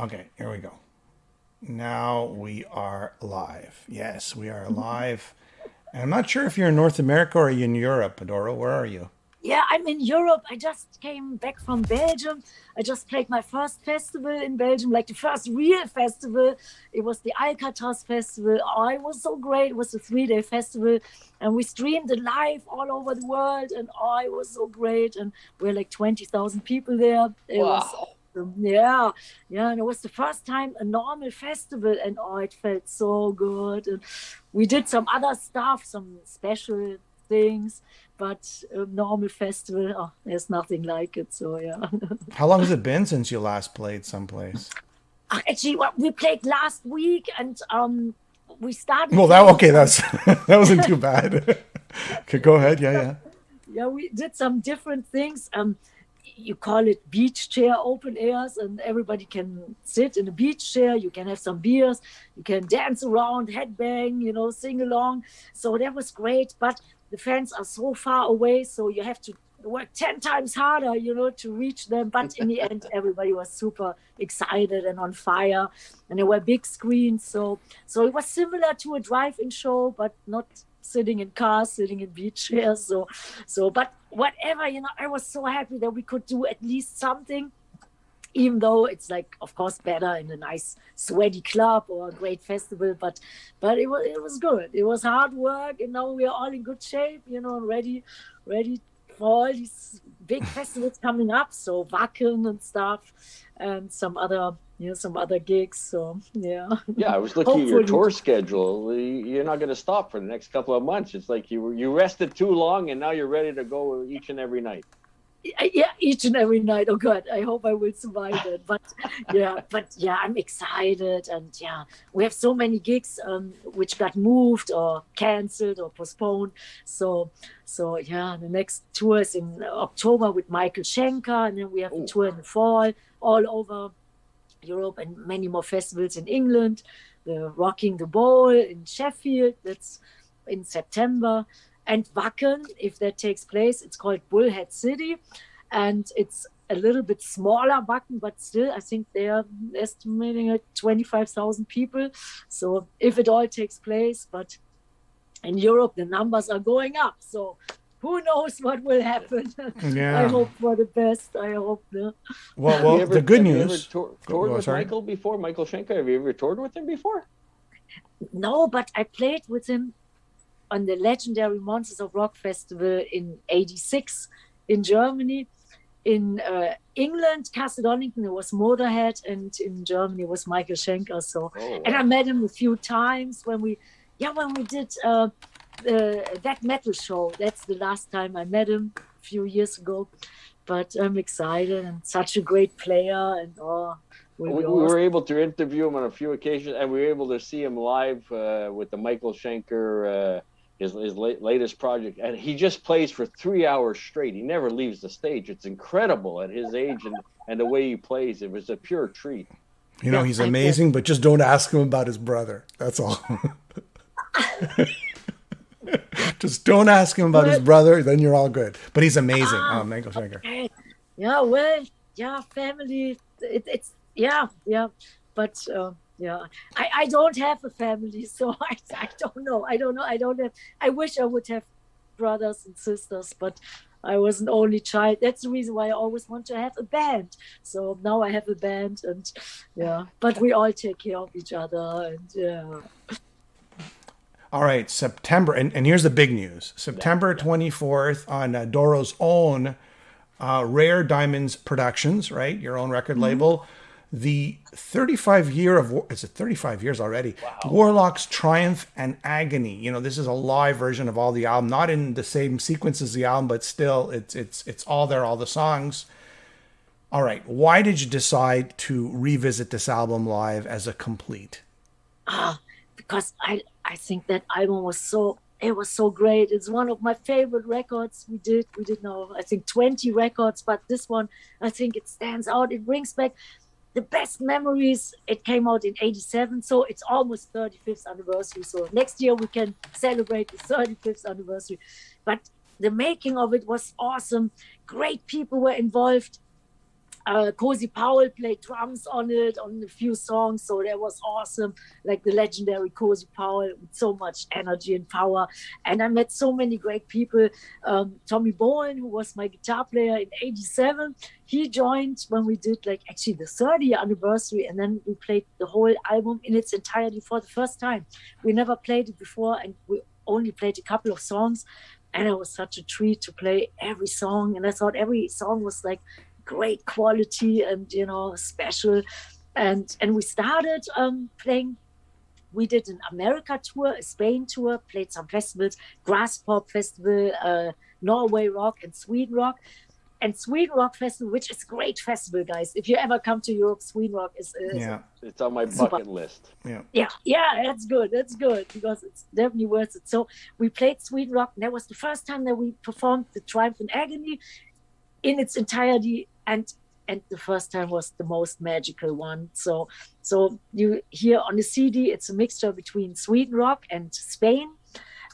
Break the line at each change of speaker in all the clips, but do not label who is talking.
Okay, here we go. Now we are live. Yes, we are live. And I'm not sure if you're in North America or are you in Europe, Doro. Where are you?
Yeah, I'm in Europe. I just came back from Belgium. I just played my first festival in Belgium, like the first real festival. It was the Alcatraz Festival. Oh, it was so great. It was a 3-day festival, and we streamed it live all over the world. And oh, it was so great. And we're like 20,000 people there. It was
Wow.
awesome. Yeah, yeah. And it was the first time a normal festival, and oh, it felt so good. And we did some other stuff, some special things, but a normal festival, oh, there's nothing like it. So yeah.
How long has it been since you last played someplace?
Actually, well, we played last week, and we started
Well, that
playing
okay.
some.
That's that wasn't too bad. Okay, go ahead. Yeah, yeah.
Yeah, we did some different things. You call it beach chair open airs, and everybody can sit in a beach chair. You can have some beers, you can dance around, headbang, sing along. So that was great, but the fans are so far away, so you have to work 10 times harder, to reach them. But in the end, everybody was super excited and on fire, and there were big screens. So it was similar to a drive-in show, but not sitting in cars, sitting in beach chairs. But whatever, I was so happy that we could do at least something, even though it's like, of course, better in a nice sweaty club or a great festival. But it was good. It was hard work, and now we are all in good shape, ready for all these big festivals coming up. So Wacken and stuff, and some other gigs. So yeah,
Yeah, I was looking at your
hopefully.
tour schedule. You're not going to stop for the next couple of months. It's like you rested too long, and now you're ready to go each and every night.
Yeah, each and every night. Oh God, I hope I will survive it. But yeah, I'm excited, and yeah, we have so many gigs which got moved or canceled or postponed. So yeah, the next tour is in October with Michael Schenker, and then we have a
Oh,
tour in the fall all over Europe, and many more festivals in England. The Rocking the Bowl in Sheffield, that's in September. And Wacken, if that takes place, it's called Bullhead City. And it's a little bit smaller Wacken, but still, I think they are estimating at 25,000 people. So if it all takes place, but in Europe, the numbers are going up. So who knows what will happen? I
Yeah.
hope for the best. I hope.
Well,
have you
well. The
ever
good
have you ever
news.
toured with
Sorry.
Michael before? Michael Schenker. Have you ever toured with him before?
No, but I played with him on the legendary Monsters of Rock Festival in '86 in Germany. In England, Castle Donington, it was Motorhead, and in Germany it was Michael Schenker. So,
Oh,
and I
wow.
met him a few times when we did that metal show. That's the last time I met him a few years ago. But I'm excited, and such a great player, and will be
We were
awesome.
able to interview him on a few occasions, and we were able to see him live with the Michael Schenker, his latest project, and he just plays for 3 hours straight. He never leaves the stage. It's incredible at his age and the way he plays. It was a pure treat.
Yeah,
He's
I bet.
amazing, but just don't ask him about his brother. That's all. Just don't ask him about his
Well,
brother, then you're all good. But he's amazing.
ah,
Michael Schenker.
okay. Yeah, well, yeah, family. It's yeah, yeah, but yeah, I don't have a family, so I don't know. I don't know. I don't have. I wish I would have brothers and sisters, but I was an only child. That's the reason why I always want to have a band. So now I have a band, and yeah, but we all take care of each other, and yeah.
All right, September, and here's the big news:
Yeah,
September
yeah.
24th on Doro's own Rare Diamonds Productions, right? Your own record
Mhm.
label. The 35 year of is it 35 years already?
Wow.
Warlock's Triumph and Agony. This is a live version of all the album, not in the same sequence as the album, but still, it's all there, all the songs. All right, why did you decide to revisit this album live as a complete?
Ah, because I think that album was so great. It's one of my favorite records we did. We did now I think 20 records, but this one I think it stands out. It brings back the best memories. It came out in '87, so it's almost 35th anniversary. So next year we can celebrate the 35th anniversary. But the making of it was awesome. Great people were involved. Cozy Powell played drums on it, on a few songs, so that was awesome. Like the legendary Cozy Powell with so much energy and power. And I met so many great people. Tommy Bowen, who was my guitar player in '87, he joined when we did like actually the 30th anniversary, and then we played the whole album in its entirety for the first time. We never played it before, and we only played a couple of songs, and it was such a treat to play every song. And I thought every song was like great quality and special. And we started playing. We did an America tour, a Spain tour, played some festivals, Grass Pop Festival, Norway Rock, and Sweden Rock. And Sweden Rock Festival, which is a great festival, guys. If you ever come to Europe, Sweden Rock is
it's on my bucket list.
Yeah, that's good. That's good, because it's definitely worth it. So we played Sweden Rock, and that was the first time that we performed the Triumph and Agony in its entirety, and the first time was the most magical one. So you hear on the CD, it's a mixture between Sweden Rock and Spain.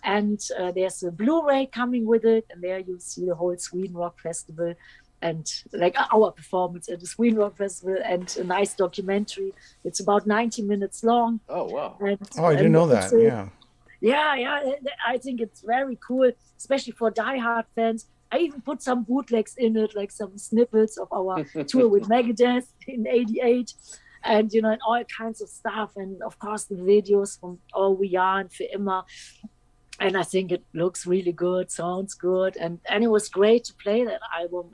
And there's a Blu-ray coming with it, and there you see the whole Sweden Rock Festival and like our performance at the Sweden Rock Festival, and a nice documentary. It's about 90 minutes long.
Oh, wow.
I didn't know that.
Yeah. I think it's very cool, especially for diehard fans. I even put some bootlegs in it, like some snippets of our tour with Megadeth in '88. And, and all kinds of stuff. And, of course, the videos from All We Are and Für Immer. And I think it looks really good, sounds good. And it was great to play that album.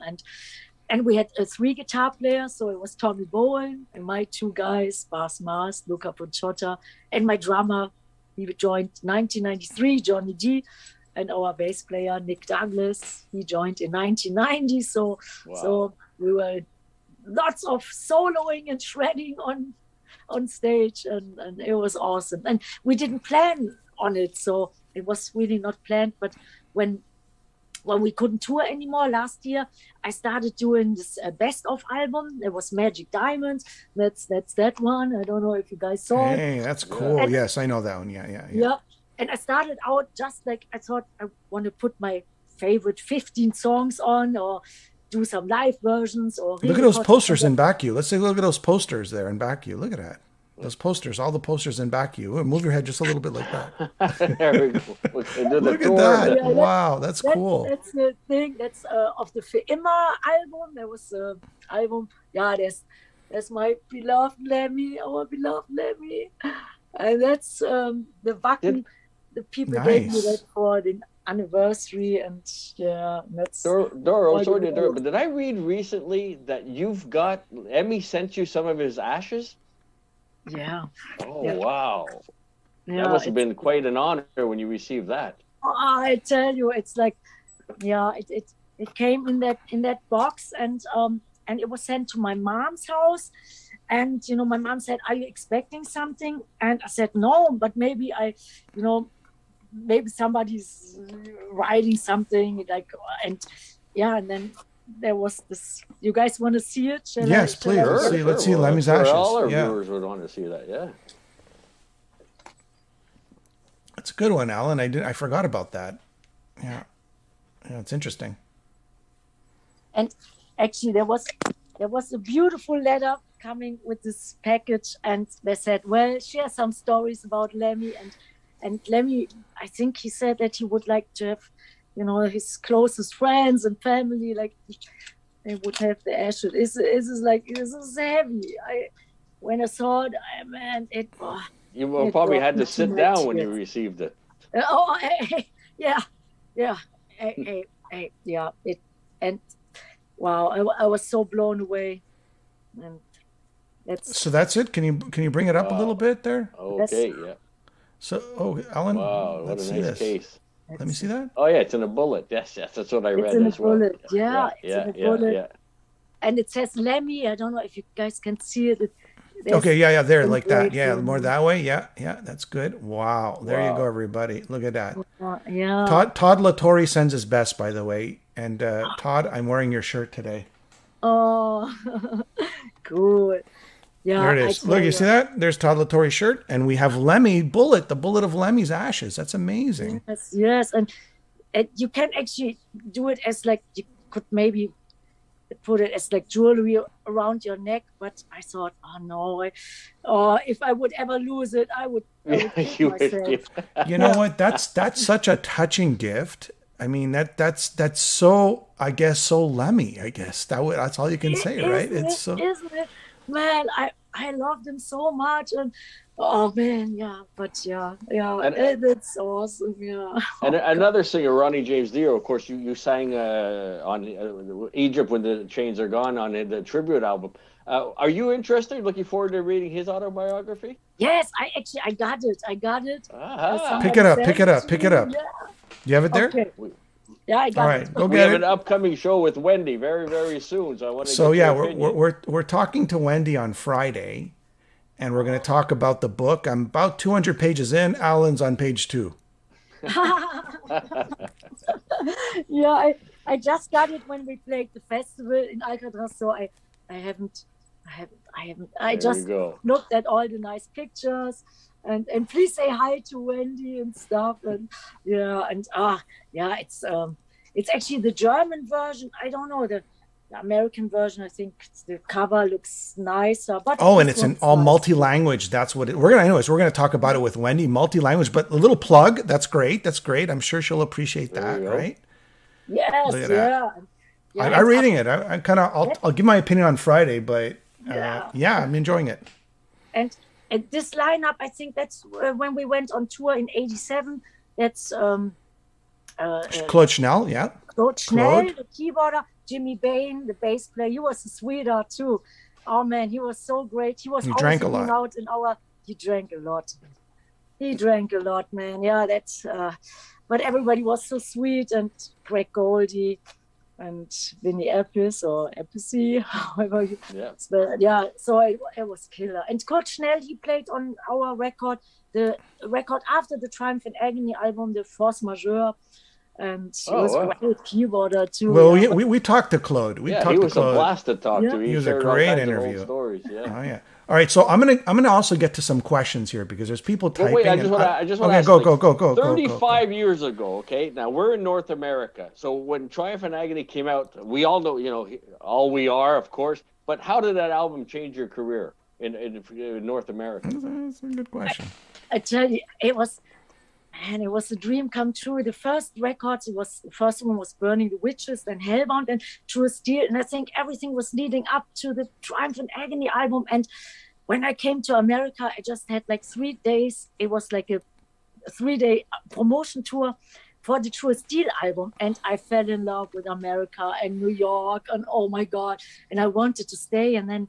And we had 3 guitar players. So it was Tommy Bowen and my 2 guys, Bas Mars, Luca Pucciota, and my drummer. He joined 1993, Johnny D. And our bass player, Nick Douglas, he joined in 1990. So we were lots of soloing and shredding on stage. And it was awesome. And we didn't plan on it. So it was really not planned, but when we couldn't tour anymore last year, I started doing this best of album. It was Magic Diamonds. That's that one. I don't know if you guys saw it.
Hey, that's cool. And, yes, I know that one. Yeah.
And I started out just like I thought I want to put my favorite 15 songs on, or do some live versions. Or
look at those posters in back you. Let's take a look at those posters there in back you. Look at that. Those posters, all the posters in back you. Move your head just a little bit like that.
There we go.
Look at that. Yeah, wow, that's cool.
That's the thing. That's of the Für Immer album. There was the album. Yeah, there's my beloved Lemmy, our beloved Lemmy. And that's the Wacken. The people gave me that for the anniversary. And that's...
Doro, sorry to interrupt, but did I read recently that Lemmy sent you some of his ashes?
Yeah.
Oh, yeah. Wow. Yeah, that must have been quite an honor when you received that.
I tell you, it's like, it came in that box, and it was sent to my mom's house. And, my mom said, "Are you expecting something?" And I said, "No, but maybe maybe somebody's writing something and then there was this. You guys want to see it?
Yes, please. Let's see Lemmy's ashes.
All our viewers would want to see that. Yeah,
that's a good one, Alan. I forgot about that. Yeah, it's interesting.
And actually, there was a beautiful letter coming with this package, and they said, "Well, share some stories about Lemmy." And Lemmy, I think he said that he would like to have, his closest friends and family, like they would have the ashes. This is heavy. When I saw it,
you probably had to sit down when you received it.
Wow, I was so blown away. And
so that's it. Can you bring it up a little bit there?
Okay, yeah.
So, Alan,
wow, what a nice case.
Let me see that.
Oh yeah, it's in a bullet. Yes, that's what I read as well.
Bullet. Yeah, it's in a bullet. Yeah. And it says Lemmy. I don't know if you guys can see it.
Okay, there, like that. Yeah, more that way. Yeah, that's good. Wow, there you go, everybody. Look at that.
Yeah.
Todd Latore sends his best, by the way. And Todd, I'm wearing your shirt today.
Oh, cool. Yeah,
there it is. Look, you see that? There's Todd Latore's shirt, and we have Lemmy Bullet, the bullet of Lemmy's ashes. That's amazing.
Yes, and you can actually do it as like you could maybe put it as like jewelry around your neck. But I thought, oh no, if I would ever lose it, I would kill myself.
You know what? That's such a touching gift. I mean, that's so, I guess, so Lemmy. I guess that's all you can say, right?
It's so, isn't it, man? I loved him so much, and oh man, yeah. But yeah, it's awesome, yeah.
And another singer, Ronnie James Dio. Of course, you sang on Egypt When the Chains Are Gone on the tribute album. Are you interested? Looking forward to reading his autobiography?
Yes, I got it.
Pick it up. Yeah. You have it there?
Okay. Yeah, I got
All right,
it.
go
we
get
have
it.
an upcoming show with Wendy very, very soon. So I want to.
So yeah, we're talking to Wendy on Friday, and we're going to talk about the book. I'm about 200 pages in. Alan's on page 2.
Yeah, I just got it when we played the festival in Alcatraz. So I haven't. I just looked at all the nice pictures. And please say hi to Wendy and stuff, and it's actually the German version. I don't know the American version. I think the cover looks nicer. But
and it's in all multi-language. That's what we're gonna talk about it with Wendy, multi-language. But a little plug. That's great. I'm sure she'll appreciate that, right?
Yes, yeah.
I'm reading it. I'll give my opinion on Friday, but I'm enjoying it.
And this lineup, I think that's when we went on tour in '87. That's
Claude Schnell, yeah.
Claude Schnell, the keyboarder, Jimmy Bain, the bass player. He was a sweetheart too. Oh man, he was so great. He
drank a lot.
He drank a lot. He drank a lot, man. Yeah, that's. But everybody was so sweet, and Greg Goldie. And Vinny Appice or Appice, however you spell it. So it was killer. And Claude Schnell, he played on our record, the record after the Triumph and Agony album, the Force Majeure. And he was a great keyboarder too.
Well, we talked to Claude. He
was a blast to talk to.
He was a great interview.
Stories,
Oh yeah. All right, so I'm gonna also get to some questions here because there's people typing.
Wait, I just want to ask.
Go.
35 years ago, okay. Now we're in North America, so when Triumph and Agony came out, we all know, all we are, of course. But how did that album change your career in North America?
That's a good question.
I tell you, it was a dream come true. The first records, the first one was Burning the Witches, then Hellbound, and True Steel. And I think everything was leading up to the Triumph and Agony album. And when I came to America, I just had like 3 days. It was like a 3-day promotion tour for the True Steel album. And I fell in love with America and New York. And oh my God. And I wanted to stay. And then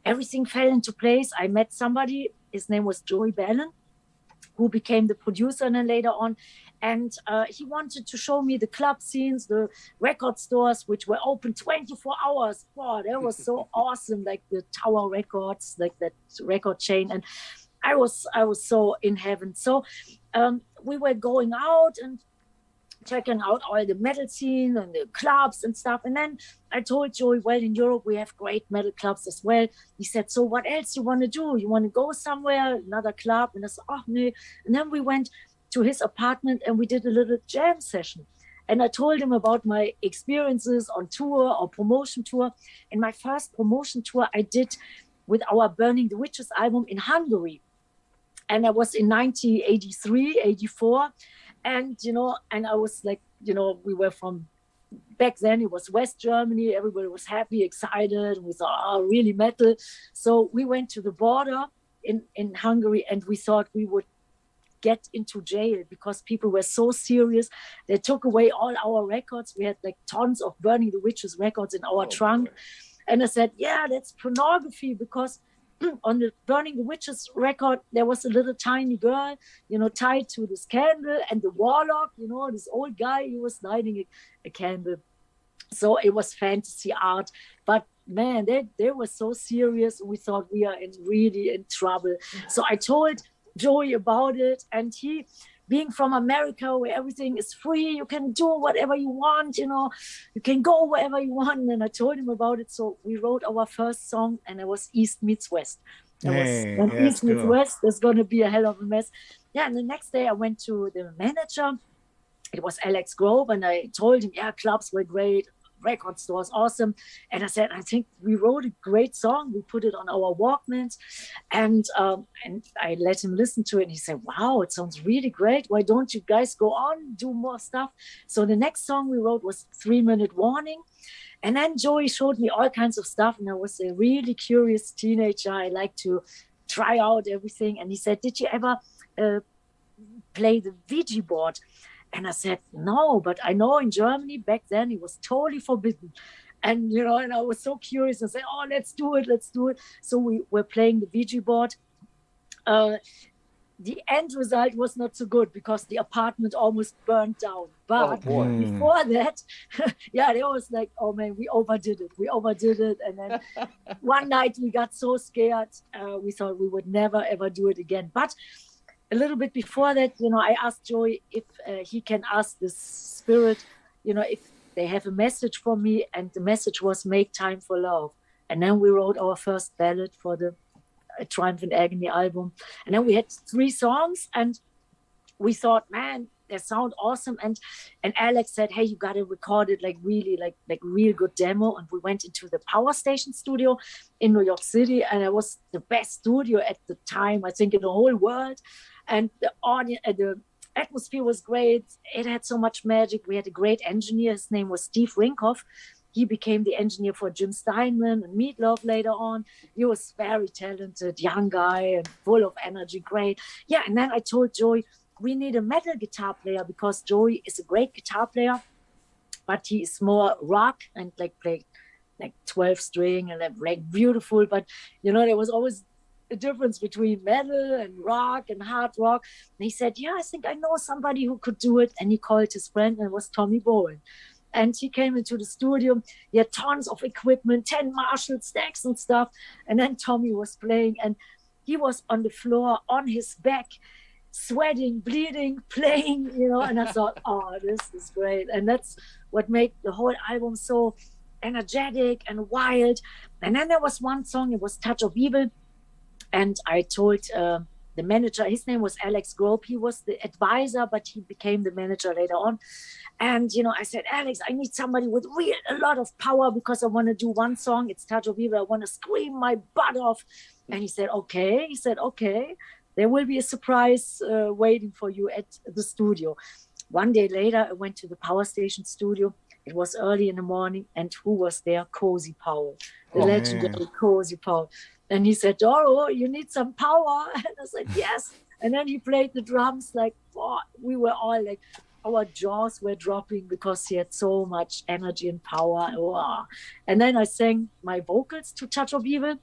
everything fell into place. I met somebody. His name was Joey Bannon, who became the producer and then later on. And he wanted to show me the club scenes, the record stores, which were open 24 hours. Wow, that was so awesome, like the Tower Records, like that record chain. And I was so in heaven. So we were going out and checking out all the metal scene and the clubs and stuff. And then I told Joey, well, in Europe, we have great metal clubs as well. He said, so what else you want to do? You want to go somewhere, another club? And I said, oh, no. And then we went to his apartment and we did a little jam session. And I told him about my experiences on tour or promotion tour. And my first promotion tour I did with our Burning the Witches album in Hungary. And I was in 1983, 84. And, and I was like, we were from back then, it was West Germany. Everybody was happy, excited. We thought, really metal. So we went to the border in Hungary and we thought we would get into jail because people were so serious. They took away all our records. We had like tons of Burning the Witches records in our trunk. And I said, yeah, that's pornography because on the Burning the Witches record, there was a little tiny girl, tied to this candle, and the Warlock, this old guy, he was lighting a candle. So it was fantasy art. But man, they were so serious. We thought we are really in trouble. So I told Joey about it, and he, being from America where everything is free, you can do whatever you want, you can go wherever you want. And I told him about it. So we wrote our first song, and it was East Meets West. East Meets West, there's going to be a hell of a mess. Yeah, and the next day I went to the manager. It was Alex Grove, and I told him, clubs were great. record stores, awesome. And I said, I think we wrote a great song. We put it on our Walkmans, and I let him listen to it. And he said, wow, it sounds really great. Why don't you guys go on, do more stuff? So the next song we wrote was 3 Minute Warning. And then Joey showed me all kinds of stuff. And I was a really curious teenager. I like to try out everything. And he said, did you ever play the Ouija board? And I said, no, but I know in Germany back then it was totally forbidden. And, you know, and I was so curious and said, oh, let's do it. So we were playing the Ouija board. The end result was not so good because the apartment almost burned down. But before that, yeah, it was like, oh man, we overdid it. And then one night we got so scared, we thought we would never, ever do it again. But a little bit before that, you know, I asked Joey if he can ask the spirit, you know, if they have a message for me. And the message was make time for love. And then we wrote our first ballad for the Triumph and Agony album. And then we had 3 songs and we thought, man, they sound awesome. And Alex said, hey, you got to record it like really, like real good demo. And we went into the Power Station studio in New York City. And it was the best studio at the time, I think, in the whole world. And the audience, the atmosphere was great. It had so much magic. We had a great engineer. His name was Steve Rinkoff. He became the engineer for Jim Steinman and Meatloaf later on. He was very talented, young guy and full of energy, great. Yeah, and then I told Joey, we need a metal guitar player because Joey is a great guitar player, but he is more rock and like play like 12 string and like beautiful. But, you know, there was always a difference between metal and rock and hard rock. And he said, yeah, I think I know somebody who could do it. And he called his friend, and it was Tommy Bowen. And he came into the studio. He had tons of equipment, 10 Marshall stacks and stuff. And then Tommy was playing, and he was on the floor, on his back, sweating, bleeding, playing, you know. And I thought, oh, this is great. And that's what made the whole album so energetic and wild. And then there was one song, it was Touch of Evil. And I told the manager, his name was Alex Grobe. He was the advisor, but he became the manager later on. And, you know, I said, Alex, I need somebody with a lot of power because I want to do one song. It's Touch of Evil. I want to scream my butt off. And he said, okay. There will be a surprise waiting for you at the studio. One day later, I went to the Power Station studio. It was early in the morning. And who was there? Cozy Powell, the legendary Cozy Powell. And he said, Doro, you need some power. And I said, yes. And then he played the drums like, oh, we were all like, our jaws were dropping because he had so much energy and power. Oh. And then I sang my vocals to Touch of Evil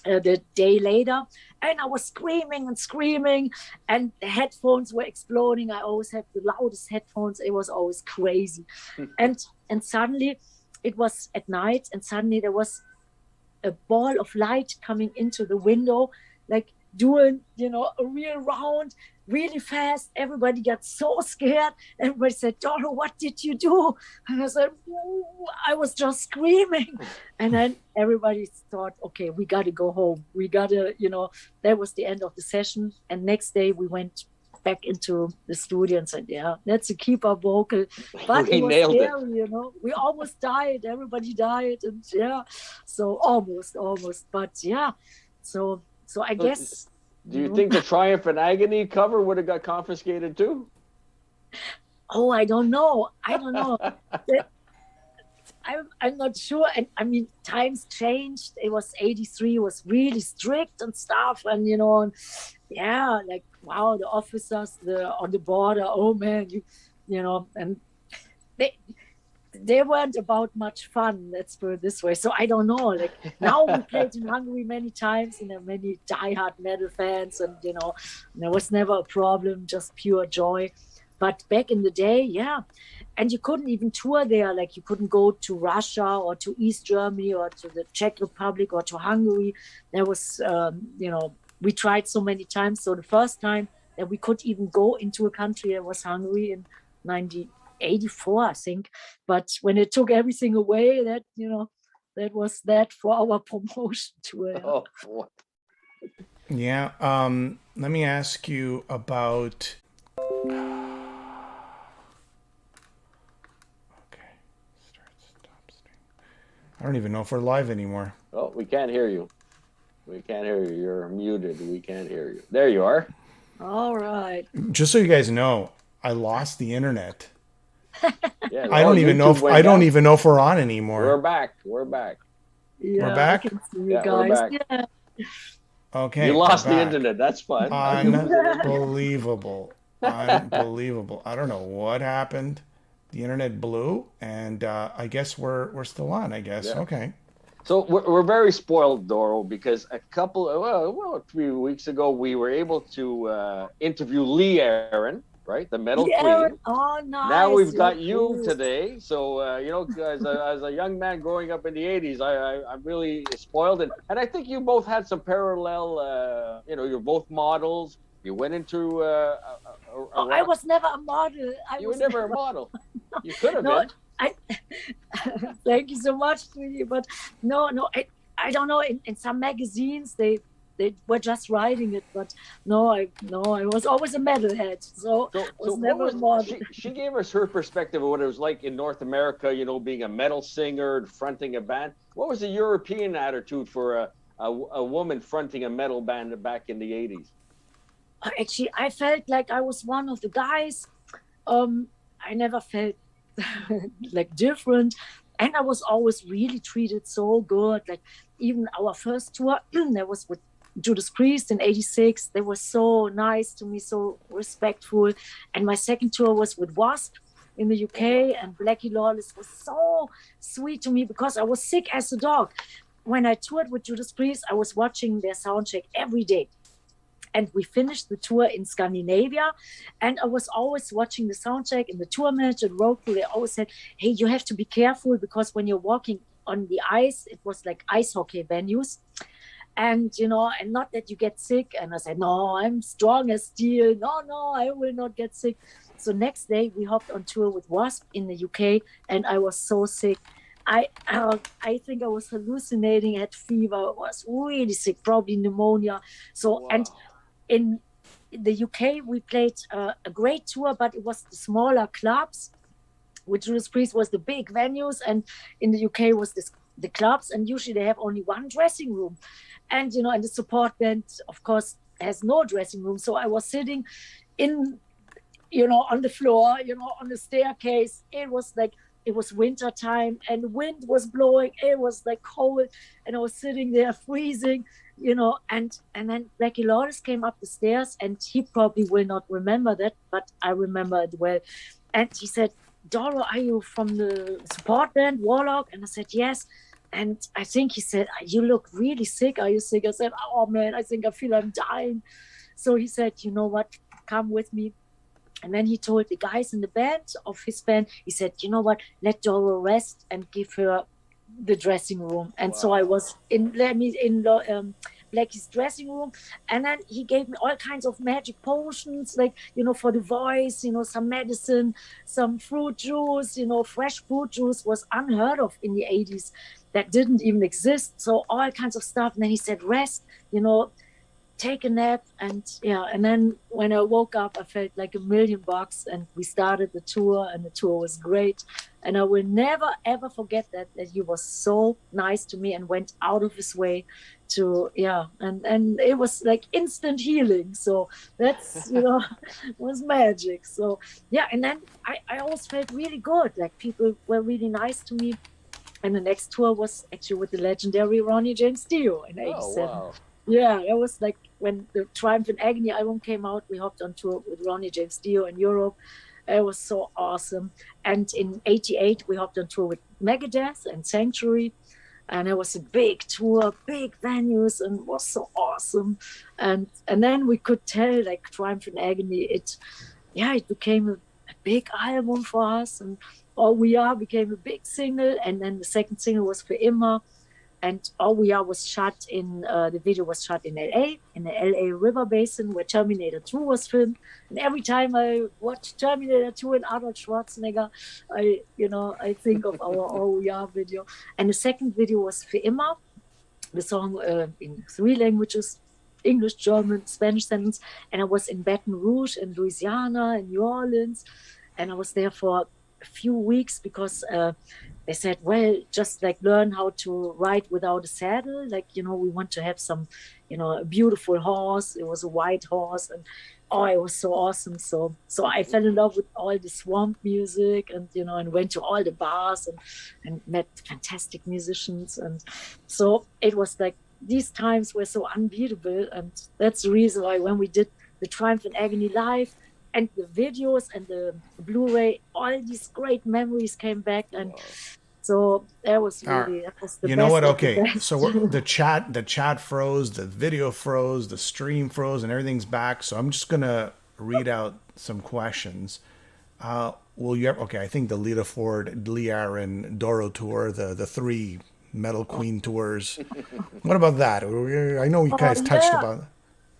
the day later. And I was screaming, and the headphones were exploding. I always had the loudest headphones. It was always crazy. And suddenly it was at night, and suddenly there was a ball of light coming into the window, like doing, you know, a real round really fast. Everybody got so scared. Everybody said, Doro, what did you do? And I said, I was just screaming. And then everybody thought, okay, we got to go home. We got to, you know, that was the end of the session. And next day we went back into the studio and said, yeah, let's keep our vocal. But it was scary, you know. We almost died. Everybody died. And yeah, so almost. But yeah, so I guess.
Do you think the Triumph and Agony cover would have got confiscated too?
Oh, I don't know. I'm not sure. And I mean, times changed. It was 83, was really strict and stuff. And, you know, yeah, like, wow, the officers on the border, oh man, you know, and they weren't about much fun, let's put it this way. So I don't know. Like now we played in Hungary many times, and there are many diehard metal fans, and, you know, there was never a problem, just pure joy. But back in the day, yeah. And you couldn't even tour there. Like you couldn't go to Russia or to East Germany or to the Czech Republic or to Hungary. There was, you know, we tried so many times. So the first time that we could even go into a country, it was Hungary in 1984, I think. But when it took everything away, that, you know, that was that for our promotion tour.
Oh, boy.
Yeah. Let me ask you about. Okay. Start, stop. I don't even know if we're live anymore.
Oh, we can't hear you. We can't hear you. You're muted. We can't hear you. There you are.
All right.
Just so you guys know, I lost the internet.
Yeah.
I don't even know
YouTube
if
went
I don't
down.
even know if we're on anymore.
We're back. We're back.
Yeah,
back?
I can see you
Yeah, we're
guys.
back.
Yeah.
Okay.
You lost
we're
the
back.
internet. That's fun. How'd you lose the internet?
Unbelievable. Unbelievable. I don't know what happened. The internet blew, and I guess we're still on, I guess.
Yeah.
Okay.
So we're very spoiled, Doro, because a couple well 3 weeks ago we were able to interview Lee Aaron, right, the metal
Yeah.
queen.
Oh, nice.
Now we've got
Yes,
you
yes.
today, so as a young man growing up in the '80s, I'm really spoiled, and I think you both had some parallel. You're both models. You went into
Oh, I was never a model.
You were never a model. You could have
No,
been.
I thank you so much, sweetie. But no, I don't know. In some magazines, they were just writing it, but I was always a metalhead, so I was never a model.
She gave us her perspective of what it was like in North America, being a metal singer and fronting a band. What was the European attitude for a woman fronting a metal band back in the '80s?
Actually, I felt like I was one of the guys. I never felt like different, and I was always really treated so good. Like even our first tour, that was with Judas Priest in '86. They were so nice to me, so respectful. And my second tour was with Wasp in the UK, and Blackie Lawless was so sweet to me because I was sick as a dog. When I toured with Judas Priest, I was watching their soundcheck every day. And we finished the tour in Scandinavia, and I was always watching the soundcheck, and the tour manager and road crew, they always said, hey, you have to be careful because when you're walking on the ice, it was like ice hockey venues. And, and not that you get sick. And I said, no, I'm strong as steel. No, I will not get sick. So next day we hopped on tour with Wasp in the UK, and I was so sick. I think I was hallucinating, had fever, was really sick, probably pneumonia. So, wow. And in the UK, we played a great tour, but it was the smaller clubs. With Judas Priest was the big venues, and in the UK was the clubs, and usually they have only one dressing room. And, and the support band, of course, has no dressing room. So I was sitting in, on the floor, on the staircase. It was winter time and the wind was blowing. It was like cold, and I was sitting there freezing, and then Blackie Lawless came up the stairs, and he probably will not remember that, but I remember it well. And he said, Doro, are you from the support band Warlock? And I said, yes. And I think he said, you look really sick. Are you sick? I said, oh man, I think I feel I'm dying. So he said, you know what, come with me. And then he told the guys in the band of his band, he said, you know what, let Doro rest and give her the dressing room. And so I was in Blackie's dressing room. And then he gave me all kinds of magic potions, like, for the voice, some medicine, some fruit juice, fresh fruit juice was unheard of in the 80s. That didn't even exist. So all kinds of stuff. And then he said, rest, take a nap. And then when I woke up, I felt like $1,000,000, and we started the tour, and the tour was great. And I will never, ever forget that he was so nice to me and went out of his way to, and it was like instant healing. So that's, was magic. So, and then I always felt really good. Like people were really nice to me. And the next tour was actually with the legendary Ronnie James Dio in '87.
Oh, wow.
Yeah, it was like when the Triumph and Agony album came out, we hopped on tour with Ronnie James Dio in Europe. It was so awesome. And in '88, we hopped on tour with Megadeth and Sanctuary. And it was a big tour, big venues, and it was so awesome. And then we could tell, like, Triumph and Agony, it became a big album for us. And All We Are became a big single. And then the second single was For Immer. And All We Are was shot in, the video was shot in LA, in the LA River Basin, where Terminator 2 was filmed. And every time I watch Terminator 2 and Arnold Schwarzenegger, I think of our All We Are video. And the second video was For Immer, the song in 3 languages, English, German, Spanish sentence. And I was in Baton Rouge, in Louisiana, in New Orleans. And I was there for a few weeks because they said, well, just like learn how to ride without a saddle. Like, we want to have some, a beautiful horse. It was a white horse, and oh, it was so awesome. So I fell in love with all the swamp music, and and went to all the bars and met fantastic musicians. And so it was like these times were so unbeatable, and that's the reason why when we did the Triumph and Agony live and the videos and the Blu-ray, all these great memories came back. And so that was really, that was the best.
You know what? Okay, so the chat froze, the video froze, the stream froze, and everything's back. So I'm just gonna read out some questions. Will you ever? Okay, I think the Lita Ford, Lee Aaron, Doro tour, the three Metal Queen tours. What about that? I know you guys touched about.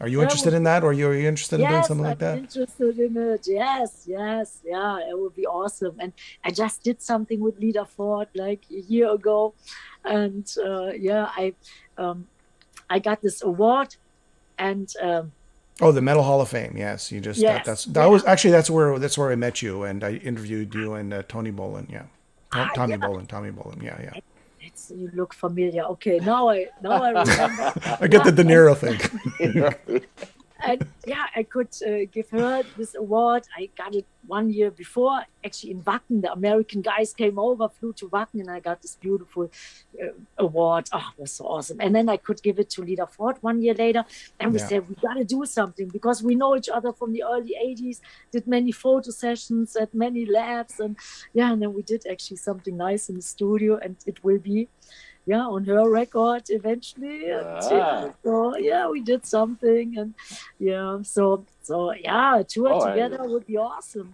Are you interested in that, or are you interested in doing something like that?
Yes, I'm interested in it. Yes, yeah, it would be awesome. And I just did something with Lita Ford like a year ago, and I got this award, and
the Metal Hall of Fame. Yes, you just that's where I met you, and I interviewed you and Tony Bolin. Yeah, Tommy Bolin. Yeah.
You look familiar. Okay, now I remember.
I get the De Niro thing.
And I could give her this award. I got it 1 year before, actually in Wacken. The American guys came over, flew to Wacken, and I got this beautiful award. Oh, it was so awesome. And then I could give it to Lita Ford 1 year later. And we said, we got to do something because we know each other from the early 80s, did many photo sessions at many labs. And then we did actually something nice in the studio, and it will be on her record eventually. And, we did something, and so a tour together would be awesome.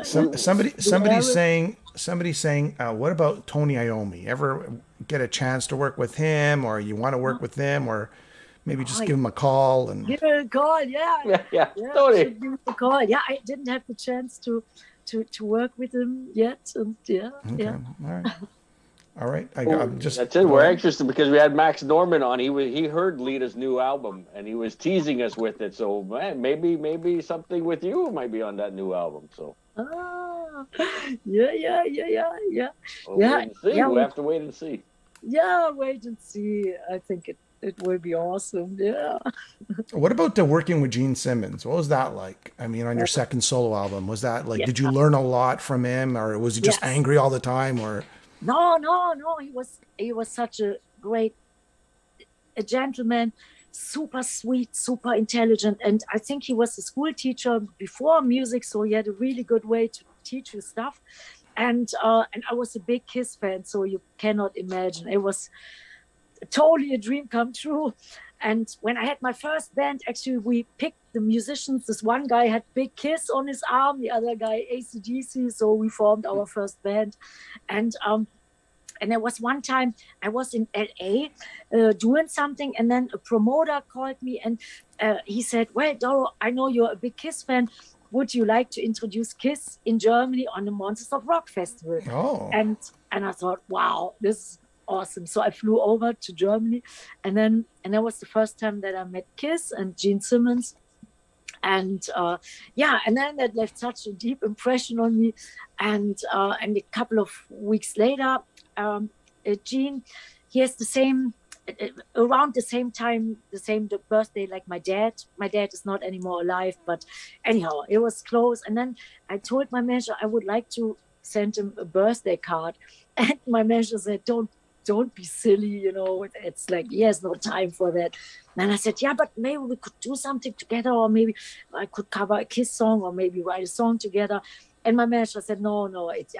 Somebody's saying what about Tony Iommi? Ever get a chance to work with him, or you want to work with him, or maybe just give him a call and
give him a call? Tony. Give him a call. I didn't have the chance to work with him yet, and
all right. I'm just.
That's it. We're anxious because we had Max Norman on. He heard Lita's new album and he was teasing us with it. So maybe something with you might be on that new album. So.
Yeah.
We have to wait and see.
Yeah, wait and see. I think it will be awesome. Yeah.
What about working with Gene Simmons? What was that like? I mean, on your second solo album, was that like? Did you learn a lot from him, or was he just angry all the time, or?
No. He was such a gentleman, super sweet, super intelligent, and I think he was a school teacher before music, so he had a really good way to teach you stuff. And I was a big Kiss fan, so you cannot imagine. It was totally a dream come true. And when I had my first band, actually, we picked the musicians. This one guy had Big Kiss on his arm, the other guy AC/DC. So we formed our first band. And there was one time I was in LA doing something, and then a promoter called me, and he said, well, Doro, I know you're a big Kiss fan. Would you like to introduce Kiss in Germany on the Monsters of Rock Festival?
Oh.
And I thought, wow, this is awesome. So I flew over to Germany, and that was the first time that I met Kiss and Gene Simmons. And and then that left such a deep impression on me. And a couple of weeks later, Gene, he has the same, around the same time, the birthday like my dad. My dad is not anymore alive, but anyhow, it was close. And then I told my manager I would like to send him a birthday card. And my manager said, don't be silly, it's like he has no time for that. And I said, but maybe we could do something together, or maybe I could cover a Kiss song, or maybe write a song together. And my manager said, no, it's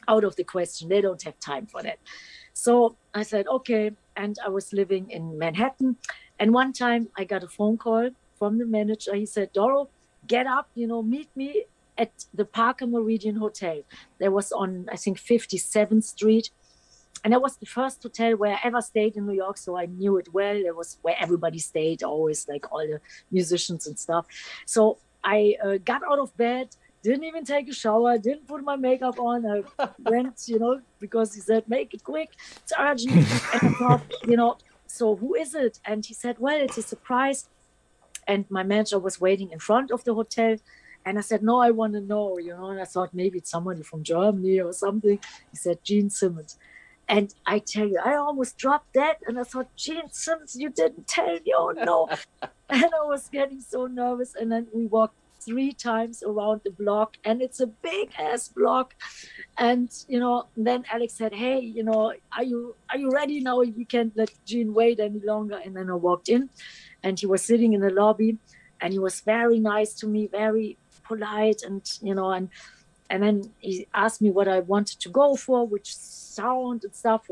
out of the question. They don't have time for that. So I said, okay. And I was living in Manhattan. And one time I got a phone call from the manager. He said, Doro, get up, meet me at the Parker Meridian Hotel. That was on, I think, 57th Street. And that was the first hotel where I ever stayed in New York, so I knew it well. It was where everybody stayed, always, like all the musicians and stuff. So I got out of bed, didn't even take a shower, didn't put my makeup on. I went, because he said, make it quick, it's urgent. And I thought, so who is it? And he said, well, it's a surprise. And my manager was waiting in front of the hotel. And I said, no, I want to know, and I thought maybe it's somebody from Germany or something. He said, Gene Simmons. And I tell you, I almost dropped that. And I thought, Gene Simmons, you didn't tell me, oh no. And I was getting so nervous. And then we walked 3 times around the block, and it's a big ass block. And, then Alex said, hey, are you ready now? We can't let Gene wait any longer. And then I walked in, and he was sitting in the lobby, and he was very nice to me, very polite, and then he asked me what I wanted to go for, which sound and stuff.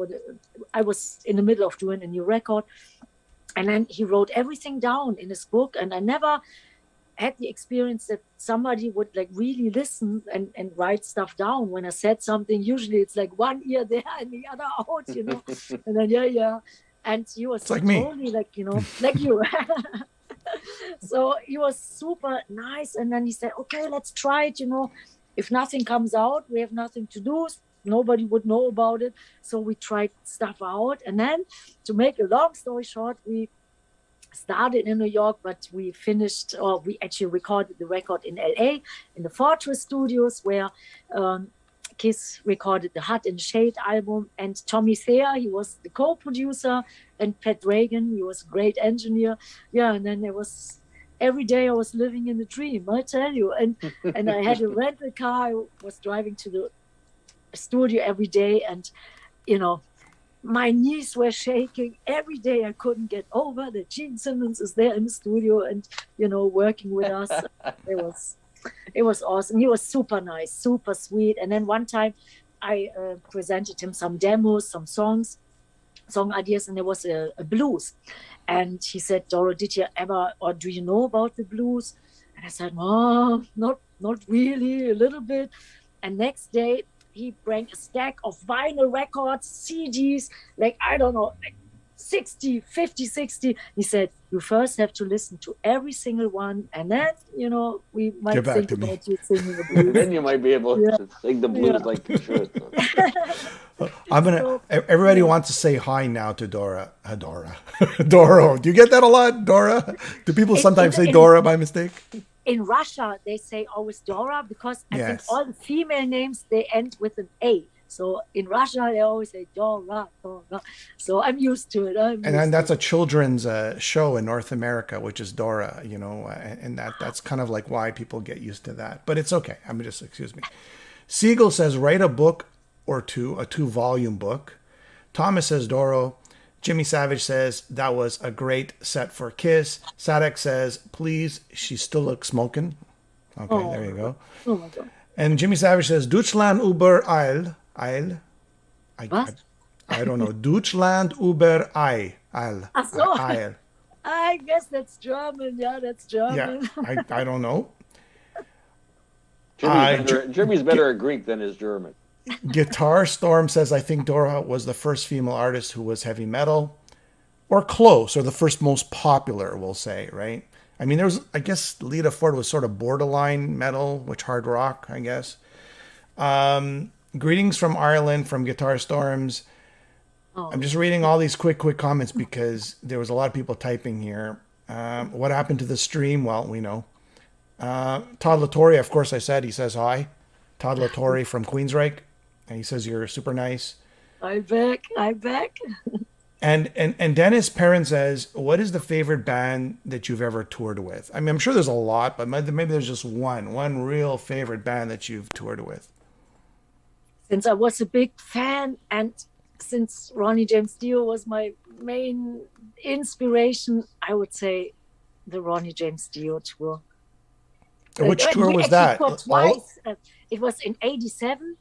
I was in the middle of doing a new record, and then he wrote everything down in his book, and I never had the experience that somebody would like really listen and write stuff down when I said something. Usually it's like one ear there and the other out, and then yeah, and he was
like
totally
me.
like like you. So he was super nice, and then he said, okay, let's try it. If nothing comes out, we have nothing to do, nobody would know about it. So we tried stuff out, and then, to make a long story short, we started in New York, but we actually recorded the record in LA in the Fortress Studios, where Kiss recorded the Hut and Shade album, and Tommy Thayer, he was the co-producer, and Pat Reagan, he was a great engineer. Yeah, and then there was, every day I was living in a dream, I tell you. And I had a rental car, I was driving to the studio every day, and my knees were shaking every day. I couldn't get over that Gene Simmons is there in the studio and working with us. It was awesome. He was super nice, super sweet. And then one time I presented him some demos, some song ideas, and there was a blues. And he said, Doro, did you ever, or do you know about the blues? And I said, no, not really, a little bit. And next day he brought a stack of vinyl records, CDs, like, I don't know, like 60. He said, you first have to listen to every single one, and then, we might think about you singing the blues.
Then you might be able to sing the blues like you should.
Everybody wants to say hi now to Dora. Doro. Do you get that a lot, Dora? Do people sometimes say Dora by mistake?
In Russia, they say always Dora, because I think all the female names, they end with an A. So in Russia, they always say Dora. So I'm used to it.
And that's a children's show in North America, which is Dora, and that's kind of like why people get used to that. But it's okay. Excuse me. Siegel says, write a book or two, a 2-volume book. Thomas says, Doro. Jimmy Savage says, that was a great set for Kiss. Sadek says, please, she still looks smoking. Okay, there you go.
Oh my God.
And Jimmy Savage says, Deutschland über Eil.
What?
I don't know. Deutschland über Eil. Eil.
I guess that's German. Yeah, that's German.
Yeah, I don't know.
Jimmy's better at Greek than his German.
Guitar Storm says, I think Dora was the first female artist who was heavy metal, or close, or the first most popular, we'll say, right? I mean, I guess Lita Ford was sort of borderline metal, which hard rock, I guess. Greetings from Ireland from Guitar Storms. Oh. I'm just reading all these quick comments because there was a lot of people typing here. What happened to the stream? Well, we know. Todd Latore, of course, he says hi. Todd Latore from Queensryche. And he says you're super nice.
I'm back.
And Dennis Perrin says, what is the favorite band that you've ever toured with? I mean, I'm sure there's a lot, but maybe there's just one real favorite band that you've toured with.
Since I was a big fan, and since Ronnie James Dio was my main inspiration, I would say the Ronnie James Dio tour.
Which tour was that?
Twice. It was in '87.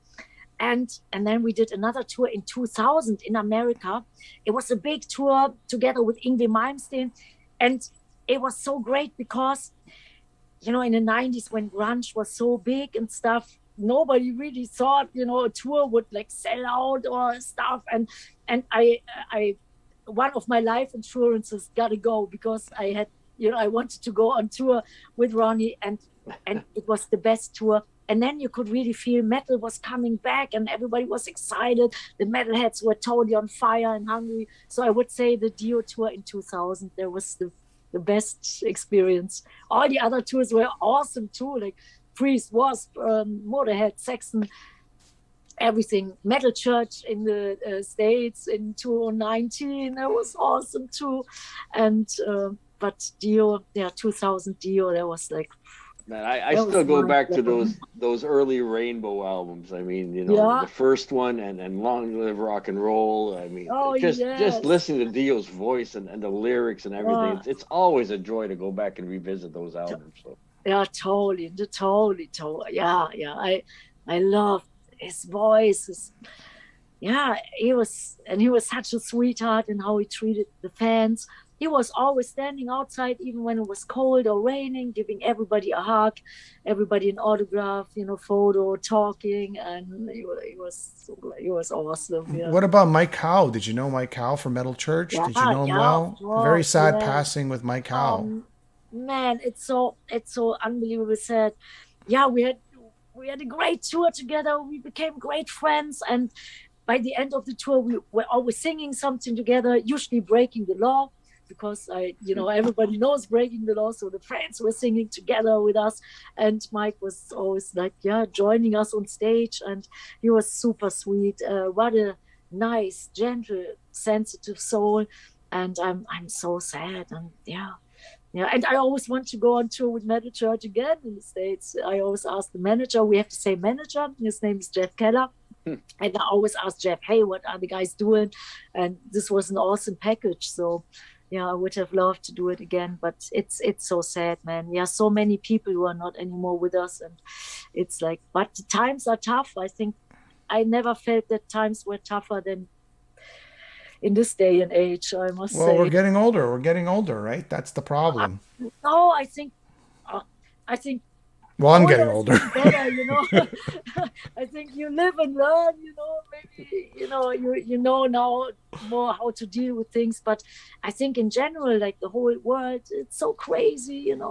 And then we did another tour in 2000 in America. It was a big tour together with Yngwie Malmsteen. And it was so great because, in the 90s when grunge was so big and stuff, nobody really thought, a tour would like sell out or stuff. And I one of my life insurances got to go because I had, I wanted to go on tour with Ronnie, and it was the best tour. And then you could really feel metal was coming back and everybody was excited. The metalheads were totally on fire and hungry. So I would say the Dio tour in 2000, there was the best experience. All the other tours were awesome too. Like Priest, Wasp, Motorhead, Saxon, everything. Metal Church in the States in 2019. That was awesome too. And but Dio, 2000 Dio, that was like.
Man, I still go back to those early Rainbow albums. I mean, the first one and Long Live Rock and Roll. I mean, just listening to Dio's voice and the lyrics and everything. It's always a joy to go back and revisit those albums. So.
Yeah, totally. Yeah. I love his voice. He was such a sweetheart in how he treated the fans. He was always standing outside, even when it was cold or raining, giving everybody a hug, everybody an autograph, photo, talking, and he was awesome. Yeah.
What about Mike Howe? Did you know Mike Howe from Metal Church? Did you know him well? Very sad passing with Mike Howe.
Man, it's so unbelievably sad. Yeah, we had a great tour together. We became great friends, and by the end of the tour, we were always singing something together, usually breaking the law. Because everybody knows breaking the law, so the friends were singing together with us, and Mike was always like, joining us on stage, and he was super sweet. What a nice, gentle, sensitive soul, and I'm so sad, and and I always want to go on tour with Metal Church again in the States. I always ask the manager. We have the same manager. His name is Jeff Keller. And I always ask Jeff, hey, what are the guys doing? And this was an awesome package. So. Yeah, I would have loved to do it again, but it's so sad, man. Yeah, so many people who are not anymore with us, and it's like, but the times are tough. I think I never felt that times were tougher than in this day and age, I must say.
Well, we're getting older, right? That's the problem.
No, I think.
Well, I'm getting older.
Better, I think you live and learn, maybe, you know now more how to deal with things. But I think in general, like the whole world, it's so crazy, and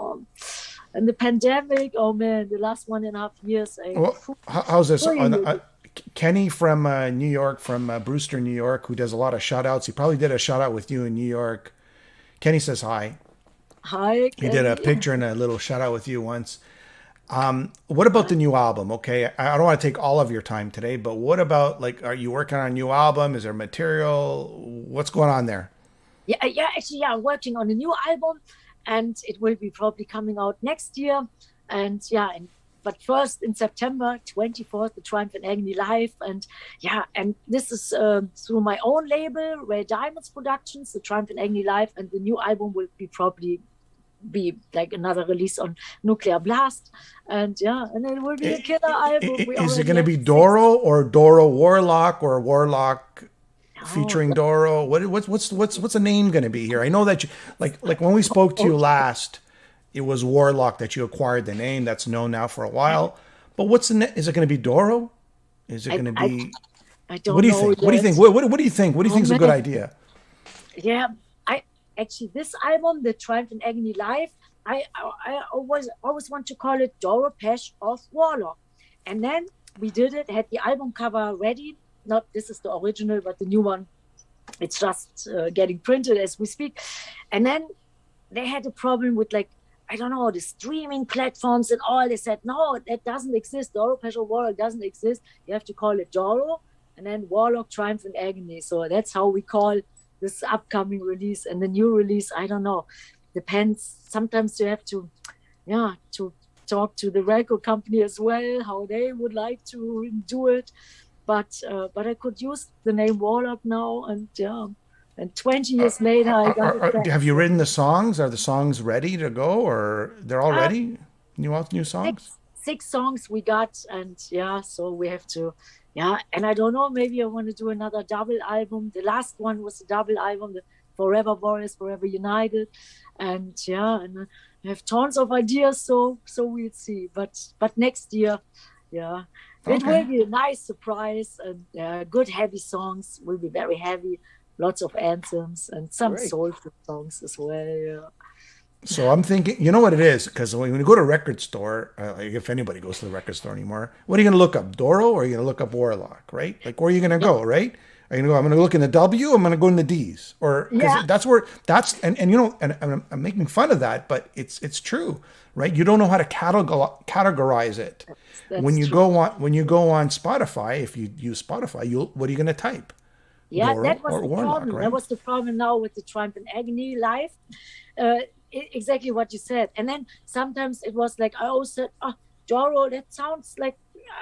the pandemic, oh man, the last 1.5 years.
How's this? Kenny from New York, from Brewster, New York, who does a lot of shout outs. He probably did a shout out with you in New York. Kenny says hi.
Hi,
He
Kenny.
did a picture and a little shout out with you once. What about the new album? Okay, I don't want to take all of your time today, but what about, are you working on a new album? Is there material? What's going on there?
Actually, I'm working on a new album, and it will be probably coming out next year. And but first in September 24th, the Triumph and Agony Live, and this is through my own label, Ray Diamonds Productions, the Triumph and Agony Live, and the new album will be like another release on Nuclear Blast, and it will be a killer album.
Is it going to be Doro or Doro Warlock or Warlock featuring Doro? What's the name going to be here? I know that you like when we spoke to you last, it was Warlock that you acquired the name. That's known now for a while. But is it going to be Doro? Is it going to be?
I don't know.
What do you think? What do you think? What do you think? What do you think is a good idea?
Yeah. Actually, this album, the Triumph and Agony Live, I always want to call it Doro, Pesch of Warlock. And then we did it, had the album cover ready. Not this is the original, but the new one. It's just getting printed as we speak. And then they had a problem with the streaming platforms and all. They said, no, that doesn't exist. Doro, Pesch of Warlock doesn't exist. You have to call it Doro and then Warlock, Triumph and Agony. So that's how we call this upcoming release. And the new release, I don't know, depends. Sometimes you have to talk to the record company as well, how they would like to do it. But I could use the name Warlock now, and 20 years later, I got it back.
Have you written the songs? Are the songs ready to go, or they're all ready? New songs?
Six songs we got, and so we have to. And I don't know, maybe I want to do another double album. The last one was a double album, the Forever Warriors, Forever United. And and I have tons of ideas, so we'll see. But next year, it will be a nice surprise, and good heavy songs will be very heavy. Lots of anthems and some soulful songs as well.
So I'm thinking, you know what it is? Because when you go to a record store, if anybody goes to the record store anymore, what are you going to look up? Doro or are you going to look up Warlock, right? Like, where are you going to go, right? Are you gonna go, I'm gonna look in the W, I'm gonna go in the D's, or
Yeah.
that's where that's and you know, and I'm making fun of that, but it's true, right? You don't know how to categorize it.
That's
When you
true.
go on Spotify, if you use Spotify, what are you gonna type?
Yeah,
Doro
that was
or
the
Warlock,
problem.
right?
That was the problem now with the Triumph and Agony live. Exactly what you said. And then sometimes it was like I always said, "Oh, Doro, that sounds like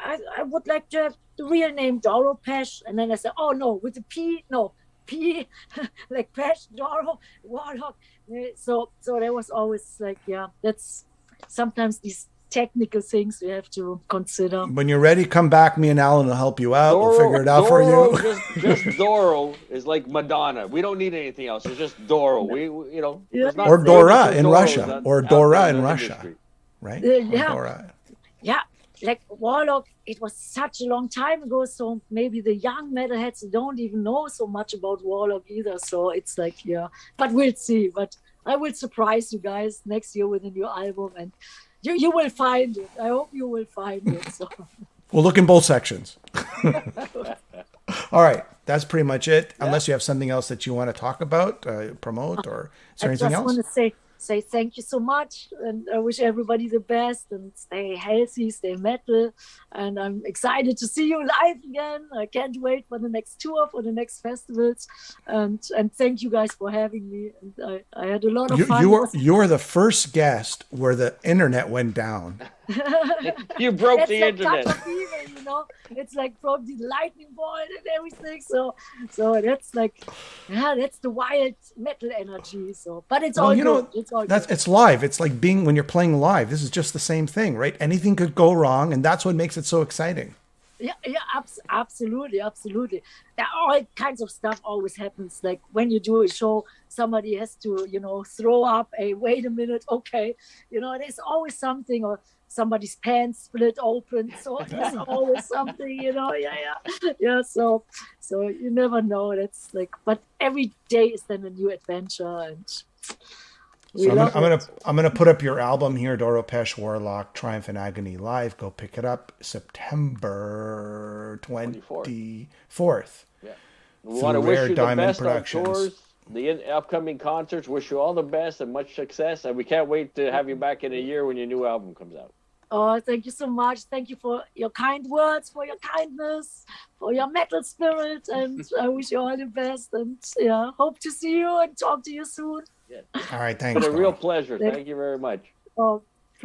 I would like to have the real name Doro Pesch." And then I said, "Oh no, with the P, no P, like Pesch, Doro, Warlock." So there was always like, yeah, that's sometimes these technical things we have to consider.
When you're ready, come back. Me and Alan will help you out. We'll figure it out for
Doro,
you.
just Doro is like Madonna. We don't need anything else. It's just Doro. You know, there's not
Or Dora
millions of
in
Doros
Russia,
out
or
there
Dora
in
in
the
Russia,
industry.
right?
Yeah.
Or Dora.
Yeah, like Warlock, it was such a long time ago, so maybe the young metalheads don't even know so much about Warlock either. So it's like, yeah, but we'll see. But I will surprise you guys next year with a new album, and you will find it. I hope you will find it. So
We'll look in both sections. All right, that's pretty much it. Unless you have something else that you want to talk about, promote, or is there
I
anything
just
else?
want to say thank you so much, and I wish everybody the best, and stay healthy, stay metal, and I'm excited to see you live again. I can't wait for the next tour, for the next festivals, and thank you guys for having me. And I had a lot of fun.
You were the first guest where the internet went down.
You broke
That's
the
like
internet.
touch of evil, you know. It's like from the lightning bolt and everything. So that's like, yeah, that's the wild metal energy. So, but it's all
you
good.
know,
It's all
that's
good.
it's live. It's like being when you're playing live. This is just the same thing, right? Anything could go wrong, and that's what makes it so exciting.
Yeah, absolutely. There are all kinds of stuff always happens. Like when you do a show, somebody has to, throw up a wait a minute, okay. There's always something, or somebody's pants split open. So there's always something, yeah. So you never know. That's like, but every day is then a new adventure, and
So I'm gonna put up your album here, Doro, Pesch, Warlock, Triumph and Agony live. Go pick it up September 24th.
Yeah. We want to wish you the
Diamond
best on
Productions.
tours, the upcoming concerts. Wish you all the best and much success. And we can't wait to have you back in a year when your new album comes out.
Oh, thank you so much. Thank you for your kind words, for your kindness, for your metal spirit. And I wish you all the best. And yeah, hope to see you and talk to you soon.
Yeah.
All right, thanks.
It's been a real
Doro.
pleasure. Thank you very much.
Oh,